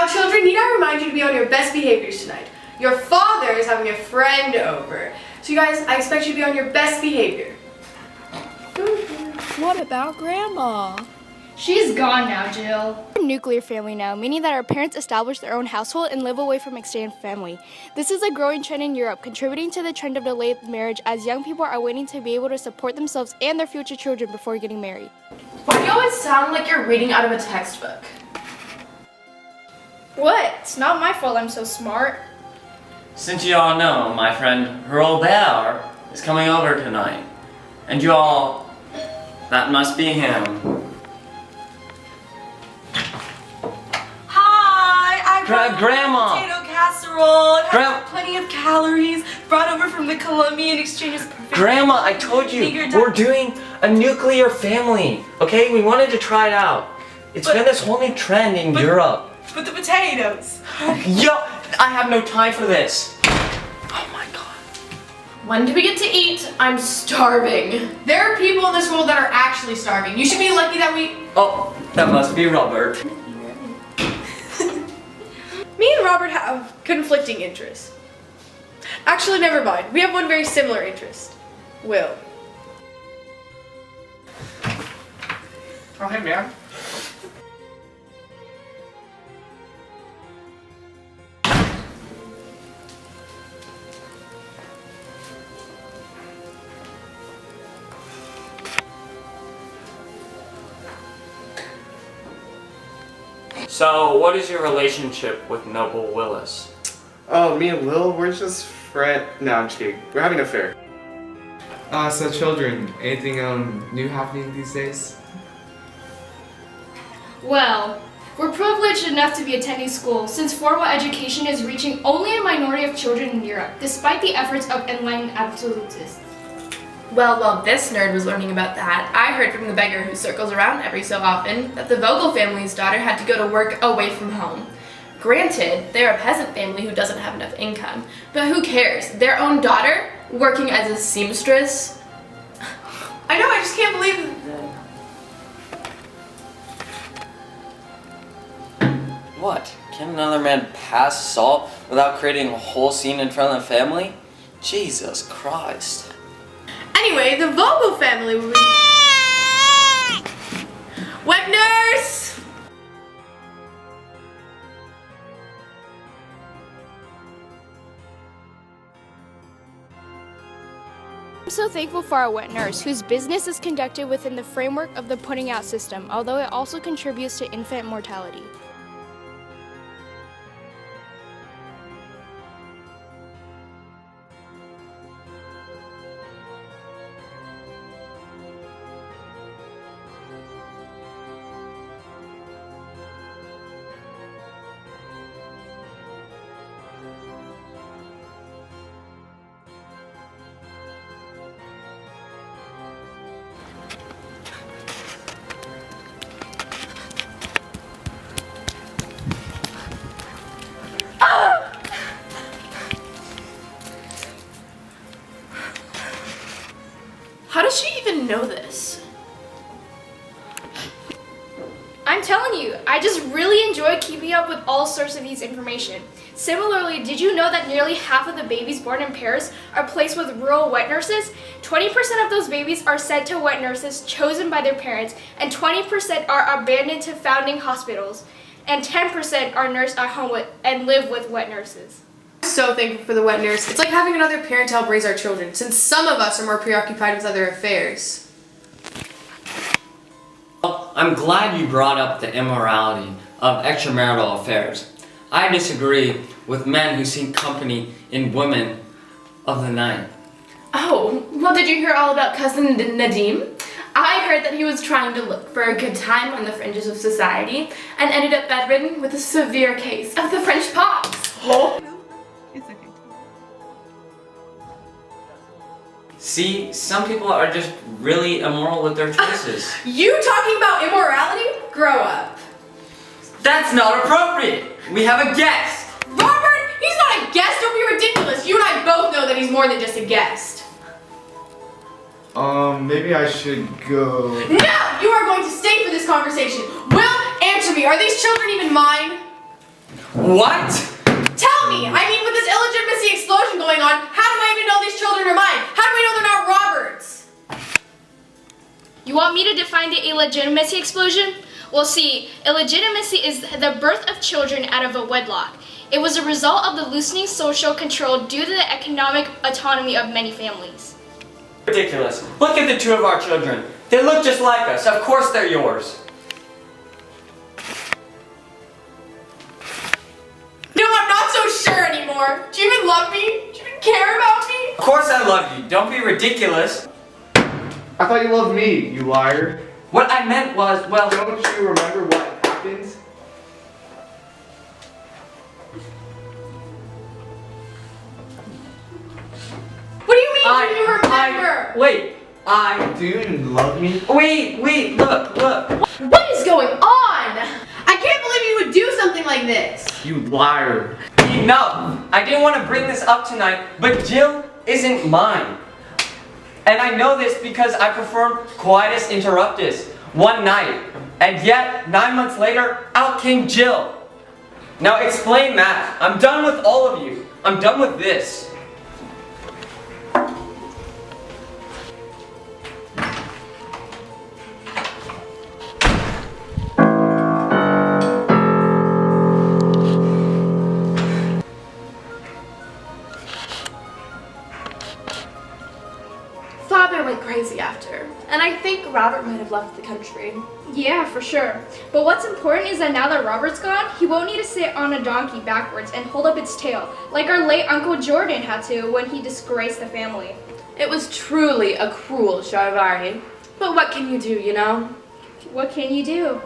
Now children, need I remind you to be on your best behaviors tonight. Your father is having a friend over. So you guys, I expect you to be on your best behavior. What about Grandma? She's gone now, Jill. We're a nuclear family now, meaning that our parents establish their own household and live away from extended family. This is a growing trend in Europe, contributing to the trend of delayed marriage as young people are waiting to be able to support themselves and their future children before getting married. Why do you always sound like you're reading out of a textbook? What? It's not my fault I'm so smart. Since you all know, my friend Robert is coming over tonight. And you all, that must be him. Hi, I brought Grandma. potato casserole. It has Gra- plenty of calories. Brought over from the Colombian exchange is perfect. Grandma, I told you, we're doing a nuclear family, okay? We wanted to try it out. It's been this whole new trend in Europe. But the potatoes. Yo, I have no time for this. Oh my god. When do we get to eat? I'm starving. There are people in this world that are actually starving. You should be lucky that we... Oh, that must be Robert. Me and Robert have conflicting interests. Actually, never mind. We have one very similar interest. Will. Oh, hey, man. So, what is your relationship with Noble Willis? Oh, me and Will, we're just No, I'm just kidding. We're having an affair. So children, anything new happening these days? Well, we're privileged enough to be attending school since formal education is reaching only a minority of children in Europe, despite the efforts of enlightened absolutists. Well, while this nerd was learning about that, I heard from the beggar who circles around every so often that the Vogel family's daughter had to go to work away from home. Granted, they're a peasant family who doesn't have enough income, but who cares? Their own daughter working as a seamstress? I know, I just can't believe... What? Can another man pass salt without creating a whole scene in front of the family? Jesus Christ. Anyway, the Vogel family will be... Wet nurse! I'm so thankful for our wet nurse, whose business is conducted within the framework of the putting out system, although it also contributes to infant mortality. How does she even know this? I'm telling you, I just really enjoy keeping up with all sorts of these information. Similarly, did you know that nearly half of the babies born in Paris are placed with rural wet nurses? 20% of those babies are sent to wet nurses chosen by their parents, and 20% are abandoned to founding hospitals, and 10% are nursed at home and live with wet nurses. So thankful for the wet nurse. It's like having another parent to help raise our children, since some of us are more preoccupied with other affairs. Well, I'm glad you brought up the immorality of extramarital affairs. I disagree with men who seek company in women of the night. Oh, well, did you hear all about cousin Nadim? I heard that he was trying to look for a good time on the fringes of society and ended up bedridden with a severe case of the French pox. Oh. It's okay. See, some people are just really immoral with their choices. You talking about immorality? Grow up. That's not appropriate. We have a guest. Robert, he's not a guest. Don't be ridiculous. You and I both know that he's more than just a guest. Maybe I should go. No, you are going to stay for this conversation. Will, answer me. Are these children even mine? What? Tell me! I mean, with this illegitimacy explosion going on, how do I even know these children are mine? How do I know they're not Robert's? You want me to define the illegitimacy explosion? Well, see, illegitimacy is the birth of children out of a wedlock. It was a result of the loosening social control due to the economic autonomy of many families. Ridiculous. Look at the two of our children. They look just like us. Of course they're yours. No, I'm not so sure anymore. Do you even love me? Do you even care about me? Of course I love you. Don't be ridiculous. I thought you loved me, you liar. What I meant was, well, Don't you remember what happened? What do you mean? Do you remember? Do you even love me? Wait, look. What is going on? I can't believe you would do something like this. You liar. Enough! I didn't want to bring this up tonight, but Jill isn't mine. And I know this because I performed coitus interruptus one night. And yet, 9 months later, out came Jill. Now explain that. I'm done with all of you. I'm done with this. Father went crazy after, and I think Robert might have left the country. Yeah, for sure. But what's important is that now that Robert's gone, he won't need to sit on a donkey backwards and hold up its tail, like our late Uncle Jordan had to when he disgraced the family. It was truly a cruel Charivari. But what can you do, you know? What can you do?